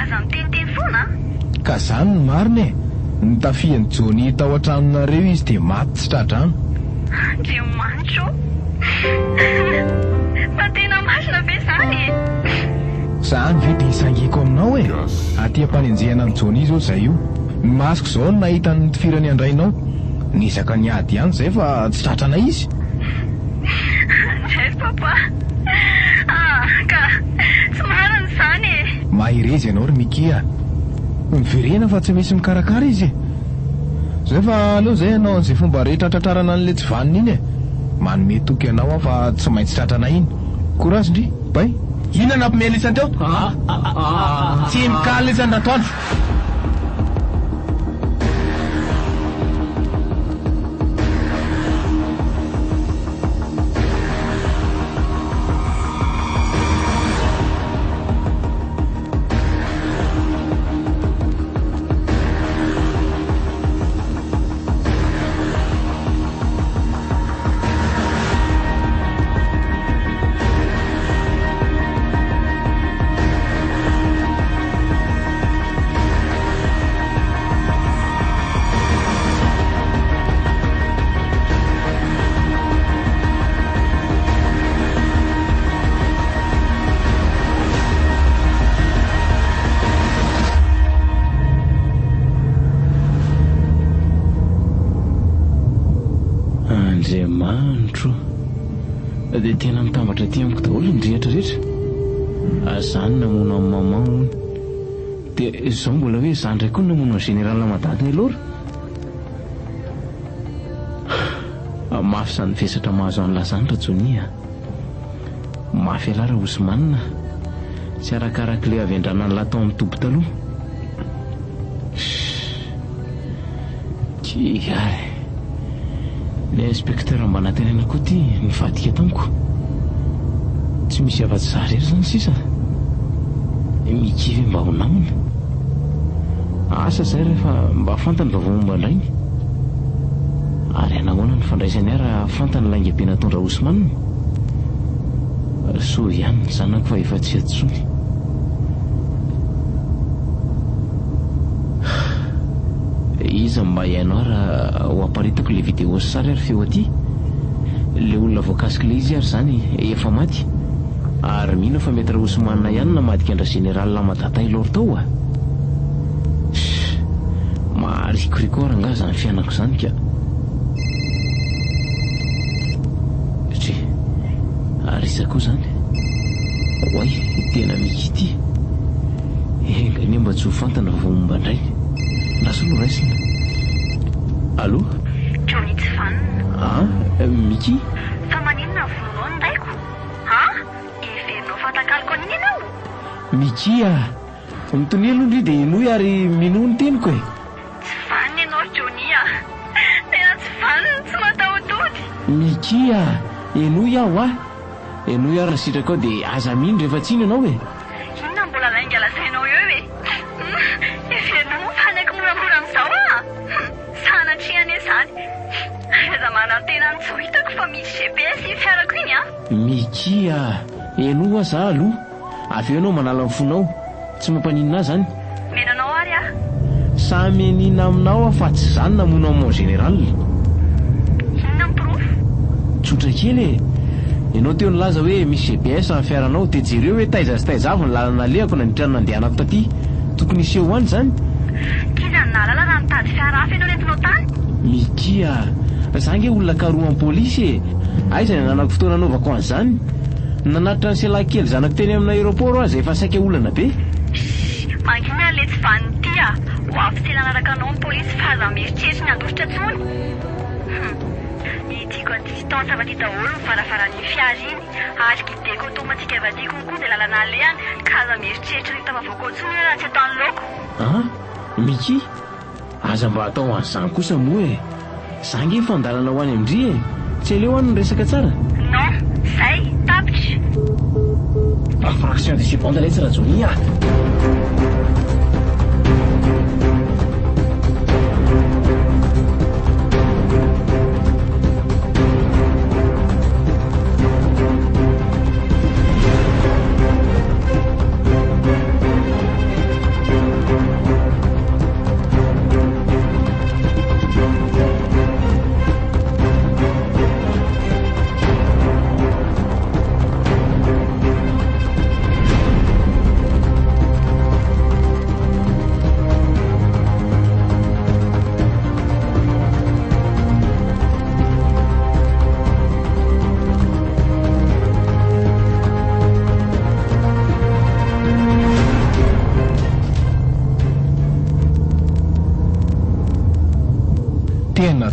Aza miteniteny foana? Ka zany ny marina e, nitafiany Johnny tao an-tranonareo izy dia maty tsy tradrano. Andriamanitro, fa tena masina be zany e. Zany ve dia isangiko aminao e, aty ampanenjehana amin'ny Johnny zao zay io. Ny masoko zao no nahita ny tifirany andrainao, nisaka ny ady ihany zay fa tsy tratrana izy. Andray papa, ka tsy marina zany e. Mahirezy ianao ry mikia, miverena fa tsy misy mikarakara izy. Zay fa aleo zay ianao an'izay fomba rehetra tratrarana an'le tsy vaniny iny e, manome toky ianao aho fa tsy maintsy tratrana iny. Courage ndry bay. Inona nampimena isany teo? Tsy mikaly isany ratoandro. Andriamanitro, dia tena mitambatra ty amiko daholo ny rehetrarehetra. Zany namono amin'ny mama hony, dia izao mbola hoe zany ndray koa namono ny général madady elora. Mafy zany vesatra mahazo any lazanitra Johnny a. Mafy alara Ousmane, tsy arakarak' le avy andrana ny latao amin'ny tobo taloha. Kiay, le inspecteur mba natenena koa ty nivadika tamiko. Tsy misy afa-tsy za rery zany sisa, mikivy mba ho namana. Asa zay rehefa mba fantany vaovao momba indrainy. Ary anahoana ny fandraisany ara fantany lainga be natondra Ousmane. So ihany zanako fa efa tsy atsony. iza mba hainao raha ho aparitako le vidéo sy sary ary feo aty. Le olona voakasika le izy ary zany efa maty, ary mino fa mety raha Ousmane ihany namadika andra général Lamata Taylor tao a. Marikoriko nga zany fianako zany ka. Arisako zany. Oay, tena mikity. Engany mba tsy ho fantana vao momba indray. Nasolo raisina. Allô? Johnny Tsifan. Miki? Fa maninona volonao ndaiko? Iverinao fantakaliko an'iny ianao? Miki mitony aloha ndry dia inoy ary mino ny teniko e. Tsifan ianao Johnny tena Tsifan tsy matahodody. Miki enoy aho enoy ary sitraka ao dia aza mino rehefa tsiny ianao e. Inona mbola lainga lasainao eo e? Iverinao moa fanako moramora amin'izao sanatriany e zany. Aza manantena ny tsy ho hitako fa misy GPS iny fiarako iny Miki eno za aloha. Avy eo ianao manala ny fonao, tsy mampaninona zany. Menanao ary samy nina aminao fa tsy zany namonao mon général. Inona proof? Tsotra kely e. Ianao teo nilaza hoe misy GPS amin'ny fiaranao, dia jereo hoe taiza sy taizavy ny lalana alehako nandritrany nandehanako taty. Tokony iseho any zany. Kiza ny nalala raha mitady fiara hafa ianao nentinao tany? Miki zange olona karoa amin'ny polisy e. Aiza ny nanako fotoana anaovako an'izany. Nanatitra ny selahy kely zanako teny amin'ny aéroport aza efa saika olana be. Mangina le tsy vanity ho afisena anaraka anao ny polisy fa aza mieritreritra ny andositra tsony. Nitiako ny distance avy aty daholo ny varavarany fiara iny ary gideko automatique avy aty konkoa dia lalana alehany ka aza mieritreritra ny tafavoaka tsony hoe raha tsy atao ny loko. Miki aza mba atao an'izany kosa moa e. Zange fandalana ho any amindry e. Tsy aleo any ny resaka tsara. Non, zay tapitra. Fraction de seconde lay tsy raha Johnny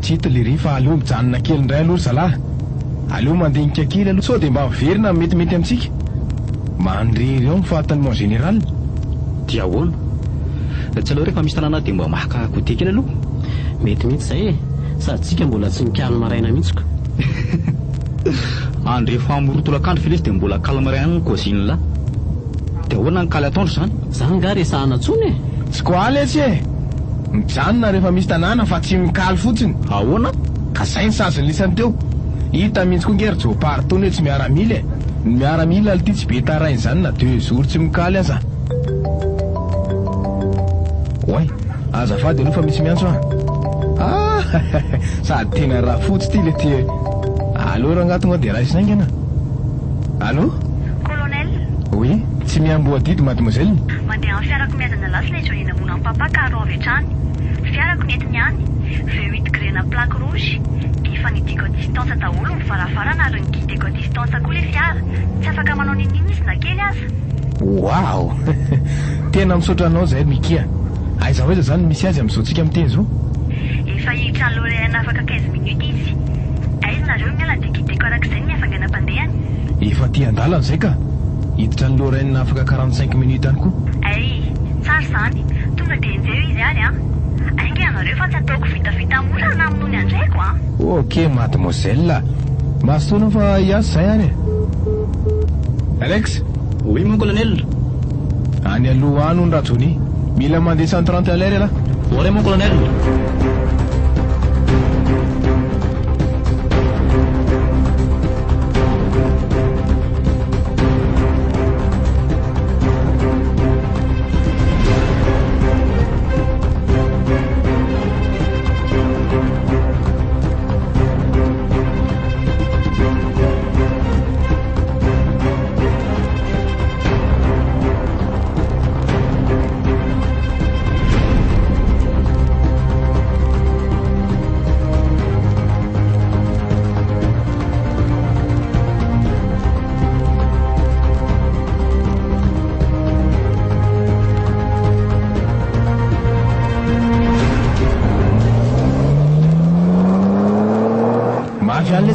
tsy hita le ry fa aleo mijanona kely indray aloha zalahy. Aleo mandinika kely aloha sao dia mba miverina metimety amintsika. Mandrery ao mifahatany mon général. Dia ahoana? Tsy aleo rehefa misy tanàna dia mba maka côté kely aloha. Metimety izay e. Sady tsika mbola tsy mikalo maraina mihitsy ka. Andre famorotolakandro filezy dia mbola kaly maraina ny koziny la. Dia ahoana nikaly ataondro zany? Zany nga resahana tsony e. Tsy koaly etsy e. Mijanona rehefa misy tanàna fa tsy mikaly fotsiny. Ahoana? Ka zay ny saziny lisany teo. Hita mihitsy koa ngery jopary tony hoe tsy miaramila e. Ny miaramila ality tsy be tarainy zany na 2 jours tsy mikaly aza. Oay, azafady aloha fa misy miantso sady tena raha fotsy ty le ty e. Allô raha ngatonga dia raha isinaingana. Allô? Colonel? Oui, tsy miamboa didy mademoiselle. Mandeha amin'ny fiarako miazana lasina Johnny namona amin'ny papa ka aro avy hatrany. Fiarako nentiny ihany. V8 grena plaque rouge. Efa nidiko distance daholo ny varavarana ary nigideko distance koa le fiara. Tsy afaka manao nininy izy na kely aza. Wow! Tena misaotra anao zay Mikia. Aiza hoaiza zany misy azy amin'izao tsika miteny zao? Efa hiditra ny Lorraine afaka 15 minutes izy. Aiza nareo miala dia gideko arak'izay ny hafanganam-pandehany. Efa ty andalana zay ka. Hiditra ny Lorraine afaka 45 minutes any koa. Ay, tsara zany. Tonga dia enjeo izy ary ainge anareo fa tsy ataoko vitavita mora na aminony andraiko Ok mademoiselle. Mahasoana fa hiasa zay any e. Alex? Oui mon colonel. Any aloha any ny rajony. Mila mandeha 130 à l'heure là. Ouais mon colonel.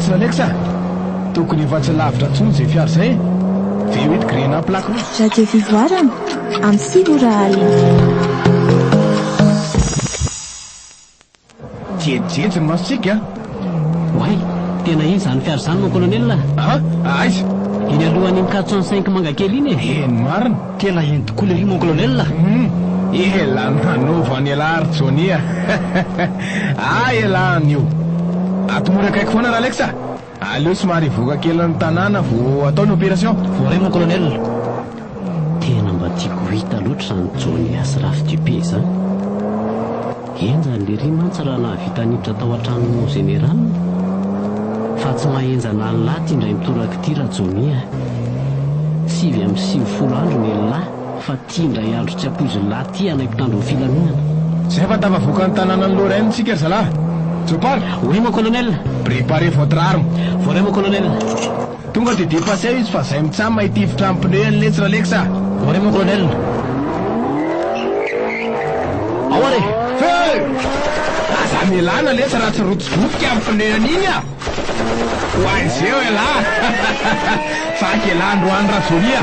lesy alexa tokony efa tsy lavitra ntsony izay fiara izay ve hoe grena plaque roa radio fivoarana amin'ny sivoraha alina jejejy ny masitsika oay tena iny izany fiara izany mon colonel aiza iny alohan'iny 405 mangakely iny eny marina tena eny tokoa le ry mon colonel ela nanaovany alary jonia elany io atomora akaiky foana raha alexa aleo somary voka kely ny tanàna vo ataony opération voaray mon colonel tena mba tiako hita loatra zany jonia sy rafy dupe zany enjany le ry mantsy raha nahavita niditra tao an-trano général fa tsy mahenjana laty indray mitoraka ty raha jonia 9 andro ny lahy fa tia indray andro tsy ampoizy laty anaipitandro ny filaminana zay fa tafavoaka ny tanàna ny Lorraine tsika ry zalahy Jopar oui mon colonel préparez votre arme voaray mon colonel tonga de dépassé izy fa zay mitsamy mahitivitra amin'ny pneu ny letsy ralexa voaray mon colonel ao are aza milana lesa raha tsy rotsy-gofoka amin'ny pneu an'iny a hoan'izeo ela saky ela androany raha zonia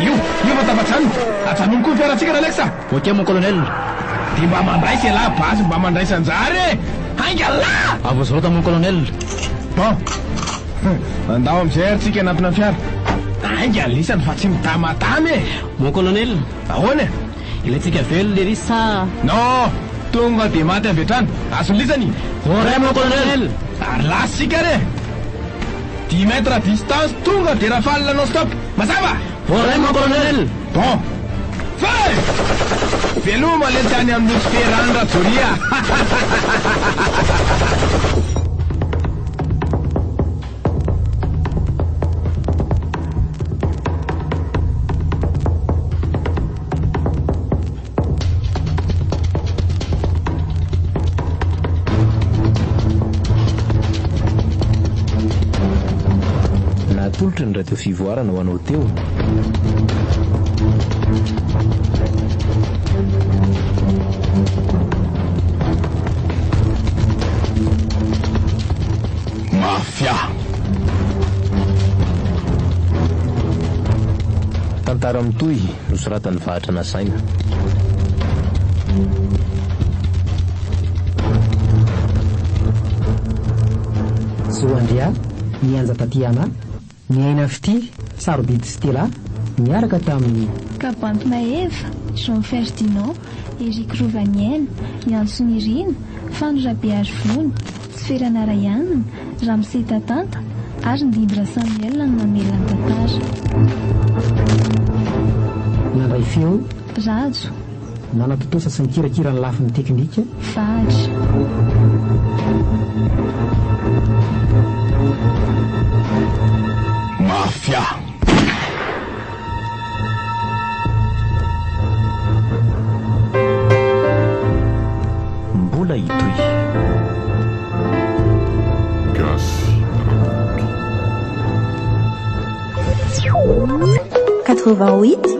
io fa tafatrany ajanony koa ny fiaratsika ralexa ok mon colonel de mba mandraisy ela basy mba mandraisy anjary angala avozorota mon colonel bon andao am'izay arytsika anatina fiara angalisany fa tsy mitamatamy mon colonel ahoana ilayntsika velo le ry sa non tonga de maty avy atrany azonlisany voaray mon colonel ary lasitsika re 10 mètres à distance tonga de rafalinanao stop mazava voaray mon colonel bon fay veloma le tany amin'ny osferany raha jonia natolotra ny radio fivoarana ho anao teo mafia tantara mitoy nosoratan'ny vahatra na saina zoandria mianja tatiana miaina fity sarobidy stela miaraka tamin'ny Kabantina Eva, Jean Ferdinand, Eric Rovaniel, Janson Irina, Fandro Rabeary Vony, Sferana Rayanina, Ramsey Tatanta ary Ndibra Samuel no mamelona ny tantara. nandray feo Rajo nanatotosa sy nikirakira ny lafin'ny teknika Vady mafia mbola hitoy gasy 88